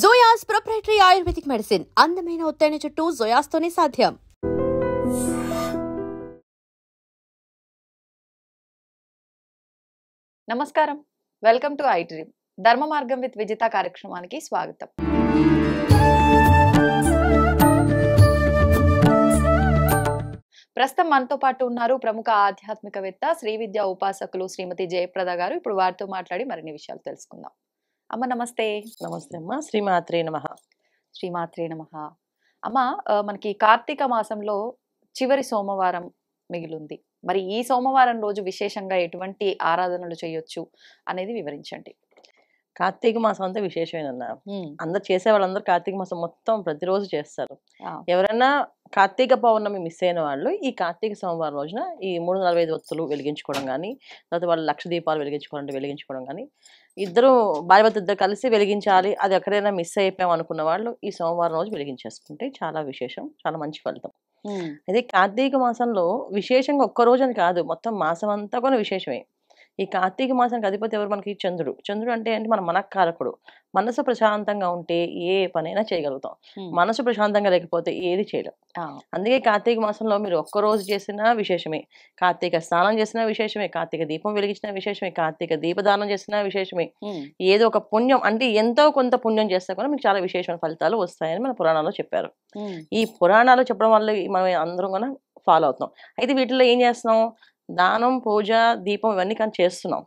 జోయాస్ proprietary ayurvedic medicine అందమైన ఒత్తైన చుట్టూ జోయాస్ తోనే సాధ్యం. నమస్కారం, వెల్కమ్ టు ఐ డ్రీమ్. ధర్మ మార్గం విత్ విజిత కార్యక్రమానికి స్వాగతం. ప్రస్తుతం మనతో పాటు ఉన్నారు ప్రముఖ ఆధ్యాత్మికవేత్త, శ్రీ విద్యా ఉపాసకులు శ్రీమతి జయప్రద గారు. ఇప్పుడు వారితో మాట్లాడి మరిన్ని విషయాలు తెలుసుకుందాం. అమ్మ నమస్తే. నమస్తే అమ్మ. శ్రీమాత్రే నమః. శ్రీమాత్రే నమః. అమ్మ, మనకి కార్తీక మాసంలో చివరి సోమవారం మిగిలింది. మరి ఈ సోమవారం రోజు విశేషంగా ఎటువంటి ఆరాధనలు చేయొచ్చు అనేది వివరించండి. కార్తీక మాసం అంతా విశేషమేనన్నా. అందరు చేసే వాళ్ళందరూ కార్తీక మాసం మొత్తం ప్రతిరోజు చేస్తారు. ఎవరైనా కార్తీక పౌర్ణమి మిస్ అయిన వాళ్ళు ఈ కార్తీక సోమవారం రోజున ఈ 345 ఒత్తులు వెలిగించుకోవడం కానీ, తర్వాత వాళ్ళు లక్ష దీపాలు వెలిగించుకోవడం కానీ, ఇద్దరు భార్యాభర్త ఇద్దరు కలిసి వెలిగించాలి, అది ఎక్కడైనా మిస్ అయిపోయాం అనుకున్న వాళ్ళు ఈ సోమవారం రోజు వెలిగించేసుకుంటే చాలా విశేషం, చాలా మంచి ఫలితం. అయితే కార్తీక మాసంలో విశేషంగా ఒక్క రోజు అని కాదు, మొత్తం మాసం అంతా కూడా విశేషమే. ఈ కార్తీక మాసానికి అధిపతి ఎవరు? మనకి చంద్రుడు. చంద్రుడు అంటే మన మనఃకారకుడు. మనసు ప్రశాంతంగా ఉంటే ఏ పనైనా చేయగలుగుతాం. మనసు ప్రశాంతంగా లేకపోతే ఏది చేయలేం. అందుకే కార్తీక మాసంలో మీరు ఒక్కరోజు చేసినా విశేషమే, కార్తీక స్నానం చేసినా విశేషమే, కార్తీక దీపం వెలిగించినా విశేషమే, కార్తీక దీపదానం చేసినా విశేషమే. ఏదో ఒక పుణ్యం అంటే ఎంతో కొంత పుణ్యం చేస్తే కూడా మీకు చాలా విశేషమైన ఫలితాలు వస్తాయని మన పురాణాల్లో చెప్పారు. ఈ పురాణాలు చెప్పడం వల్ల మనం అందరం కూడా ఫాలో అవుతాం. అయితే వీటిలో ఏం చేస్తున్నాం? దానం, పూజ, దీపం ఇవన్నీ కానీ చేస్తున్నాం.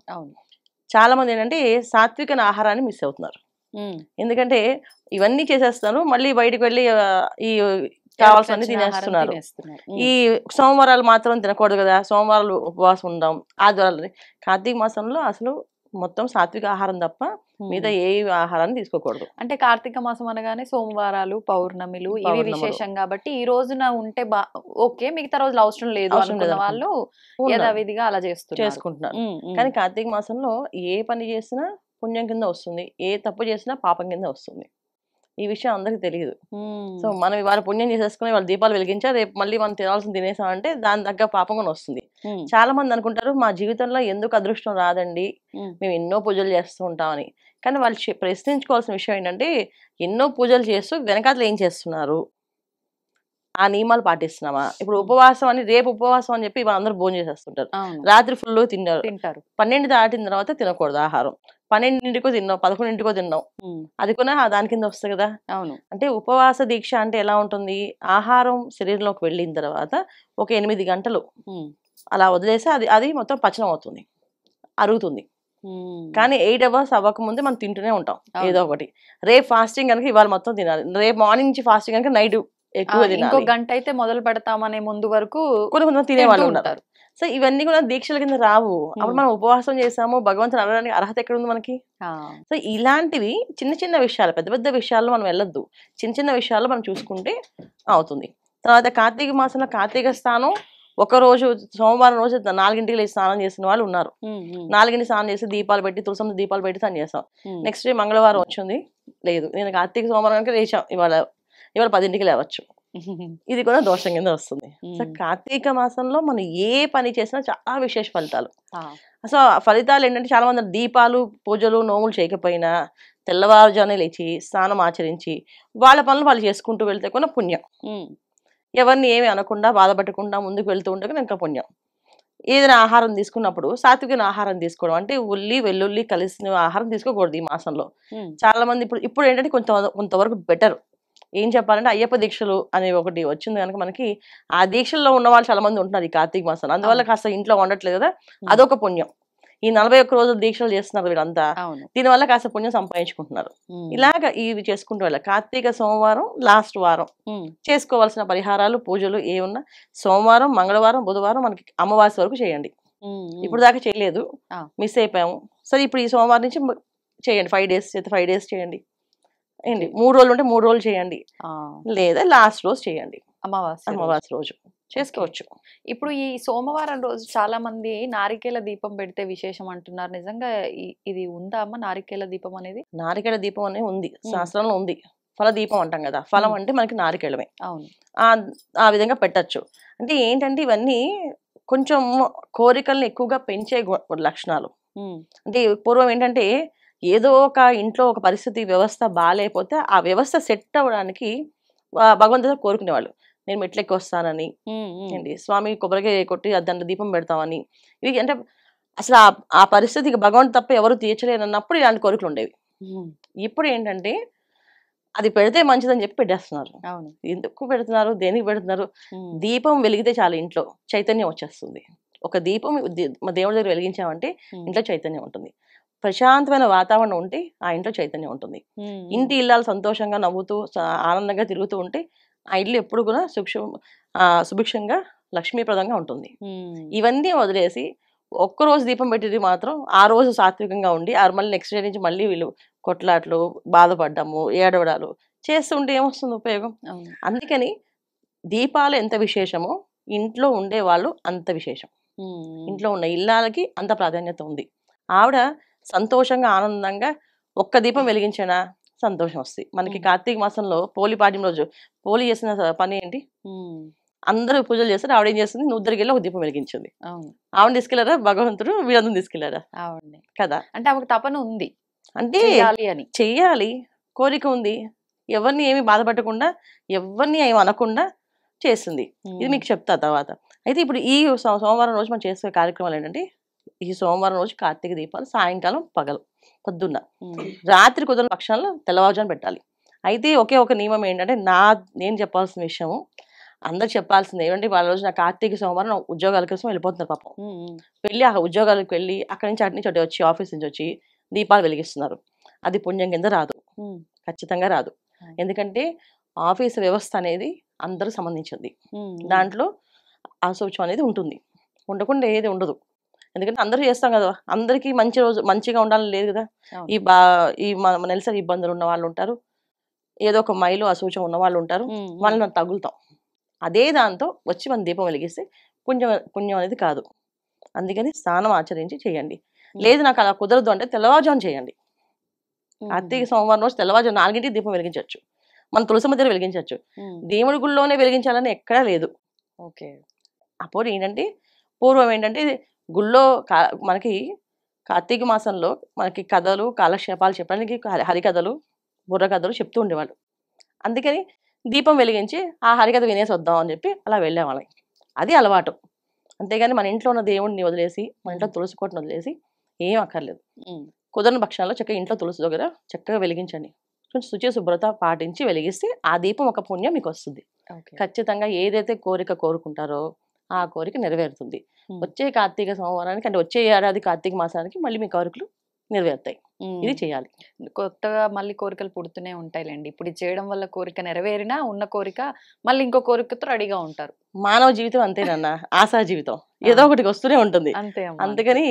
చాలా మంది ఏంటంటే సాత్విక ఆహారాన్ని మిస్ అవుతున్నారు. ఎందుకంటే ఇవన్నీ చేసేస్తాను, మళ్ళీ బయటకు వెళ్ళి ఈ కావాల్సినవి తినేస్తున్నారు. ఈ సోమవారాలు మాత్రం తినకూడదు కదా, సోమవారాలు ఉపవాసం ఉందాం. ఆదివారాలు కార్తీక మాసంలో అసలు మొత్తం సాత్విక ఆహారం తప్ప మీద ఏ ఆహారాన్ని తీసుకోకూడదు. అంటే కార్తీక మాసం అనగానే సోమవారాలు, పౌర్ణమిలు ఇవి విశేషం కాబట్టి ఈ రోజున ఉంటే ఓకే, మిగతా రోజులు అవసరం లేదు అనుకున్న వాళ్ళు యథావిధిగా అలా చేసుకుంటున్నారు. కానీ కార్తీక మాసంలో ఏ పని చేసినా పుణ్యం కింద వస్తుంది, ఏ తప్పు చేసినా పాపం కింద వస్తుంది. ఈ విషయం అందరికి తెలియదు. సో మనం ఇవాళ పుణ్యం చేసేసుకుని వాళ్ళు దీపాలు వెలిగించా, రేపు మళ్ళీ మనం తినాల్సింది తినేసామంటే దాని తగ్గ పాపం కూడా వస్తుంది. చాలా మంది అనుకుంటారు మా జీవితంలో ఎందుకు అదృష్టం రాదండి, మేము ఎన్నో పూజలు చేస్తూ ఉంటామని. కానీ వాళ్ళు ప్రశ్నించుకోవాల్సిన విషయం ఏంటంటే ఎన్నో పూజలు చేస్తూ వెనకాతలు ఏం చేస్తున్నారు, ఆ నియమాలు పాటిస్తున్నామా? ఇప్పుడు ఉపవాసం అని, రేపు ఉపవాసం అని చెప్పి అందరూ భోజనం చేసేస్తుంటారు, రాత్రి ఫుల్ తింటారు. 12 దాటిన తర్వాత తినకూడదు ఆహారం. 12ంటికో తిన్నాం, 11ంటికో తిన్నాం, అది కూడా దాని కింద వస్తుంది కదా. అంటే ఉపవాస దీక్ష అంటే ఎలా ఉంటుంది? ఆహారం శరీరంలోకి వెళ్ళిన తర్వాత ఒక 8 గంటలు అలా వదిలేసి అది మొత్తం పచనం అవుతుంది, అరుగుతుంది. కానీ 8 అవర్స్ అవ్వకముందే మనం తింటూనే ఉంటాం ఏదో ఒకటి. రేపు ఫాస్టింగ్ కనుక ఇవాళ మొత్తం తినాలి, రేపు మార్నింగ్ నుంచి ఫాస్టింగ్ కనుక నైట్ ఎక్కువ తినాలి. ఇంకో గంట అయితే మొదలు పెడతామనే ముందు వరకు కొంతమంది తినేవాళ్ళు ఉంటారు. సో ఇవన్నీ కూడా దీక్షల కింద రావు. అప్పుడు మనం ఉపవాసం చేసాము, భగవంతుని అడగడానికి అర్హత ఎక్కడ ఉంది మనకి? సో ఇలాంటివి చిన్న చిన్న విషయాలు, పెద్ద పెద్ద విషయాల్లో మనం వెళ్ళొద్దు, చిన్న చిన్న విషయాల్లో మనం చూసుకుంటే అవుతుంది. తర్వాత కార్తీక మాసంలో కార్తీక స్నానం ఒక రోజు సోమవారం రోజు 4ంటికి లేచి స్నానం చేసిన వాళ్ళు ఉన్నారు. 4ంటికి స్నానం చేసి దీపాలు పెట్టి, తులసం దీపాలు పెట్టి స్నానం చేస్తాం. నెక్స్ట్ డే మంగళవారం వచ్చింది, లేదు నేను కార్తీక సోమవారానికి లేచాం, ఇవాళ 10ంటికి లేవచ్చు, ఇది కూడా దోషం కింద వస్తుంది. సో కార్తీక మాసంలో మనం ఏ పని చేసినా చాలా విశేష ఫలితాలు. సో ఫలితాలు ఏంటంటే చాలా మంది దీపాలు, పూజలు, నోములు చేయకపోయినా తెల్లవారుజానే లేచి స్నానం ఆచరించి వాళ్ళ పనులు వాళ్ళు చేసుకుంటూ వెళ్తే కూడా పుణ్యం. ఎవరిని ఏమి అనకుండా బాధపడకుండా ముందుకు వెళ్తూ ఉంటే ఇంకా పుణ్యం. ఏదైనా ఆహారం తీసుకున్నప్పుడు సాత్విక ఆహారం తీసుకోవడం, అంటే ఉల్లి వెల్లుల్లి కలిసిన ఆహారం తీసుకోకూడదు ఈ మాసంలో. చాలా మంది ఇప్పుడు ఏంటంటే కొంతవరకు బెటర్. ఏం చెప్పాలంటే అయ్యప్ప దీక్షలు అనే ఒకటి వచ్చింది కనుక మనకి ఆ దీక్షల్లో ఉన్న వాళ్ళు చాలా మంది ఉంటున్నారు ఈ కార్తీక మాసం. అందువల్ల కాస్త ఇంట్లో వండట్లేదు కదా, అదొక పుణ్యం. ఈ 41 రోజులు దీక్షలు చేస్తున్నారు వీళ్ళంతా, దీనివల్ల కాస్త పుణ్యం సంపాదించుకుంటున్నారు. ఇలాగ ఇవి చేసుకుంటూ వెళ్ళాలి. కార్తీక సోమవారం లాస్ట్ వారం చేసుకోవాల్సిన పరిహారాలు, పూజలు ఏ ఉన్నా సోమవారం, మంగళవారం, బుధవారం మనకి అమావాస్య వరకు చేయండి. ఇప్పుడు దాకా చేయలేదు, మిస్ అయిపోయాము. సరే ఇప్పుడు ఈ సోమవారం నుంచి చేయండి, 5 డేస్ చేస్తే 5 డేస్ చేయండి, ఏంటి 3 రోజులు ఉంటే 3 రోజులు చేయండి, లేదా లాస్ట్ రోజు చేయండి, అమావాస్య రోజు చేసుకోవచ్చు. ఇప్పుడు ఈ సోమవారం రోజు చాలా మంది నారికేల దీపం పెడితే విశేషం అంటున్నారు. నిజంగా ఇది ఉందా అమ్మ నారికేల దీపం అనేది? నారికేల దీపం అనేది ఉంది, శాస్త్రంలో ఉంది. ఫల దీపం అంటాం కదా, ఫలం అంటే మనకి నారికేళమే. ఆ విధంగా పెట్టచ్చు. అంటే ఏంటంటే ఇవన్నీ కొంచెం కోరికల్ని ఎక్కువగా పెంచే లక్షణాలు. అంటే పూర్వం ఏంటంటే ఏదో ఒక ఇంట్లో ఒక పరిస్థితి వ్యవస్థ బాగాలేకపోతే ఆ వ్యవస్థ సెట్ అవ్వడానికి భగవంతుడు కోరుకునేవాళ్ళు. నేను మెట్లెక్కి వస్తానని ఏంటి, స్వామి కొబ్బరికాయ కొట్టి దాంట్లో దీపం పెడతామని. ఇవి అంటే అసలు ఆ పరిస్థితికి భగవంతు తప్ప ఎవరు తీర్చలేనన్నప్పుడు ఇలాంటి కోరికలు ఉండేవి. ఇప్పుడు ఏంటంటే అది పెడితే మంచిదని చెప్పి పెట్టేస్తున్నారు. ఎందుకు పెడుతున్నారు, దేనికి పెడుతున్నారు? దీపం వెలిగితే చాలు ఇంట్లో చైతన్యం వచ్చేస్తుంది. ఒక దీపం దేవుడి దగ్గర వెలిగించామంటే ఇంట్లో చైతన్యం ఉంటుంది. ప్రశాంతమైన వాతావరణం ఉంటే ఆ ఇంట్లో చైతన్యం ఉంటుంది. ఇంటి ఇల్లాలు సంతోషంగా నవ్వుతూ ఆనందంగా తిరుగుతూ ఉంటే ఆ ఇల్లు ఎప్పుడు కూడా సుభిక్షంగా లక్ష్మీప్రదంగా ఉంటుంది. ఇవన్నీ వదిలేసి ఒక్కరోజు దీపం పెట్టేది మాత్రం ఆ రోజు సాత్వికంగా ఉండి మళ్ళీ నెక్స్ట్ డే నుంచి మళ్ళీ వీళ్ళు కొట్లాట్లు, బాధపడ్డాము, ఏడవడాలు చేస్తుంటే ఏమొస్తుంది ఉపయోగం? అందుకని దీపాలు ఎంత విశేషమో ఇంట్లో ఉండే వాళ్ళు అంత విశేషం. ఇంట్లో ఉన్న ఇల్లాలకి అంత ప్రాధాన్యత ఉంది. ఆవిడ సంతోషంగా ఆనందంగా ఒక్క దీపం వెలిగించినా సంతోషం వస్తుంది. మనకి కార్తీక మాసంలో పోలిపాడ్యం రోజు పోలి చేసిన పని ఏంటి? అందరూ పూజలు చేస్తారు. ఆవిడ ఏం చేస్తుంది? నువ్వు వెళ్ళి ఒక దీపం వెలిగించింది. ఆవిడ తీసుకెళ్లారా భగవంతుడు? వీళ్ళందరూ తీసుకెళ్లారా కదా? అంటే ఆమెకు తపన ఉంది, అంటే చెయ్యాలి, కోరిక ఉంది. ఎవరిని ఏమి బాధపడకుండా, ఎవరిని ఏమి అనకుండా చేస్తుంది. ఇది మీకు చెప్తా తర్వాత. అయితే ఇప్పుడు ఈ సోమవారం రోజు మనం చేసే కార్యక్రమాలు ఏంటంటే, ఈ సోమవారం రోజు కార్తీక దీపాలు సాయంకాలం పొద్దున్న, రాత్రి కుదరని పక్షాల్లో తెల్లవారుజామున పెట్టాలి. అయితే ఒకే ఒక నియమం ఏంటంటే, నేను చెప్పాల్సిన విషయము అందరు చెప్పాల్సింది ఏమంటే, వాళ్ళ రోజు నా కార్తీక సోమవారం ఉద్యోగాల కోసం వెళ్ళిపోతున్నారు పాపం. వెళ్ళి ఆ ఉద్యోగాలకు వెళ్ళి అక్కడి నుంచి అటు నుంచి అటు వచ్చి ఆఫీస్ నుంచి వచ్చి దీపాలు వెలిగిస్తున్నారు. అది పుణ్యం కింద రాదు, ఖచ్చితంగా రాదు. ఎందుకంటే ఆఫీస్ వ్యవస్థ అనేది అందరూ సంబంధించింది. దాంట్లో అశౌచం అనేది ఉంటుంది, ఉండకుండా ఏది ఉండదు. ఎందుకంటే అందరూ చేస్తాం కదా, అందరికీ మంచి రోజు మంచిగా ఉండాలని లేదు కదా. ఈ మన నెలసరి ఇబ్బందులు ఉన్న వాళ్ళు ఉంటారు, ఏదో ఒక మైలు అశౌచం ఉన్న వాళ్ళు ఉంటారు, వాళ్ళని మనం తగులుతాం. అదే దాంతో వచ్చి మనం దీపం వెలిగిస్తే పుణ్యం అనేది కాదు. అందుకని స్నానం ఆచరించి చేయండి. లేదు నాకు అలా కుదరదు అంటే తెల్లవారుజామున చేయండి. కార్తీక సోమవారం రోజు తెల్లవారుజామున 4ంటికి దీపం వెలిగించవచ్చు, మన తులసి మధ్య వెలిగించవచ్చు. దేవుడి గుళ్ళోనే వెలిగించాలని ఎక్కడా లేదు. అప్పుడు ఏంటంటే పూర్వం ఏంటంటే గుళ్ళో మనకి కార్తీక మాసంలో మనకి కథలు కాలక్షేపాలు చెప్పడానికి హరికథలు బుర్రకథలు చెప్తూ ఉండేవాళ్ళు. అందుకని దీపం వెలిగించి ఆ హరికథ వినేసి వద్దాం అని చెప్పి అలా వెళ్ళేవాళ్ళం. అది అలవాటు. అంతేగాని మన ఇంట్లో ఉన్న దేవుడిని వదిలేసి, మన ఇంట్లో తులసి కోటను వదిలేసి ఏం అక్కర్లేదు. కుదరని పక్షాల్లో చక్కగా ఇంట్లో తులసి దగ్గర చక్కగా వెలిగించండి. కొంచెం శుచి శుభ్రత పాటించి వెలిగిస్తే ఆ దీపం ఒక పుణ్యం మీకు వస్తుంది. ఖచ్చితంగా ఏదైతే కోరిక కోరుకుంటారో ఆ కోరిక నెరవేరుతుంది. వచ్చే కార్తీక సోమవారానికి అంటే వచ్చే ఏడాది కార్తీక మాసానికి మళ్ళీ మీ కోరికలు నెరవేరుతాయి. ఇది చేయాలి. కొత్తగా మళ్ళీ కోరికలు పుడుతూనే ఉంటాయిలేండి. ఇప్పుడు ఇది చేయడం వల్ల కోరిక నెరవేరినా ఉన్న కోరిక మళ్ళీ ఇంకో కోరికతో రెడీగా ఉంటారు. మానవ జీవితం అంతేనన్నా, ఆశా జీవితం ఏదో ఒకటి వస్తూనే ఉంటుంది. అందుకని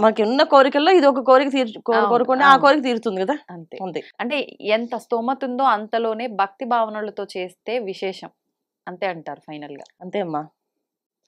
మనకి ఉన్న కోరికల్లో ఇది ఒక కోరిక కోరుకుంటే ఆ కోరిక తీరుతుంది కదా. అంతే. అంటే ఎంత స్తోమత ఉందో అంతలోనే భక్తి భావనలతో చేస్తే విశేషం, అంతే అంటారు ఫైనల్ గా. అంతే అమ్మా.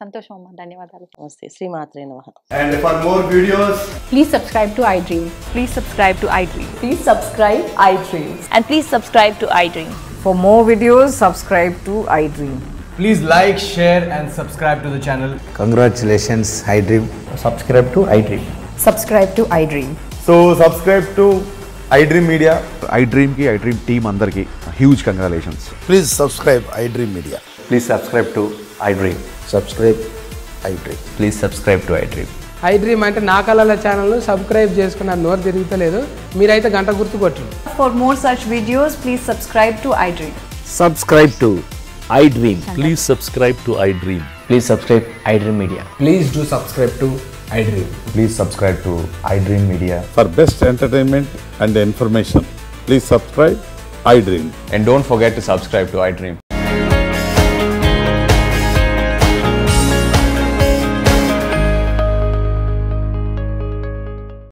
సంతోషం అమ్మా, ధన్యవాదాలు. నమస్తే. శ్రీమాత్రే నమః. And for more videos, please subscribe to iDream. Please subscribe to iDream. Please subscribe iDream. And please subscribe to iDream. For more videos, subscribe to iDream. please like, share and subscribe to the channel. Congratulations, iDream. Subscribe to iDream. Subscribe to iDream. So subscribe to iDream Media. iDream ki iDream team andarki huge congratulations. Please subscribe iDream Media. Please subscribe to iDream. Subscribe iDream. Please subscribe to iDream. iDream అంటే నా కళల channel subscribe చేసుకున్న నోరు తిరుగుతలేదు, మీరైతే గంట గుర్తు కొట్టండి. For more such videos, please subscribe to iDream. Subscribe to iDream. Please subscribe to iDream. Please subscribe iDream Media. Please do subscribe to iDream. Please subscribe to iDream Media. For best entertainment and information, please subscribe iDream. And don't forget to subscribe to iDream.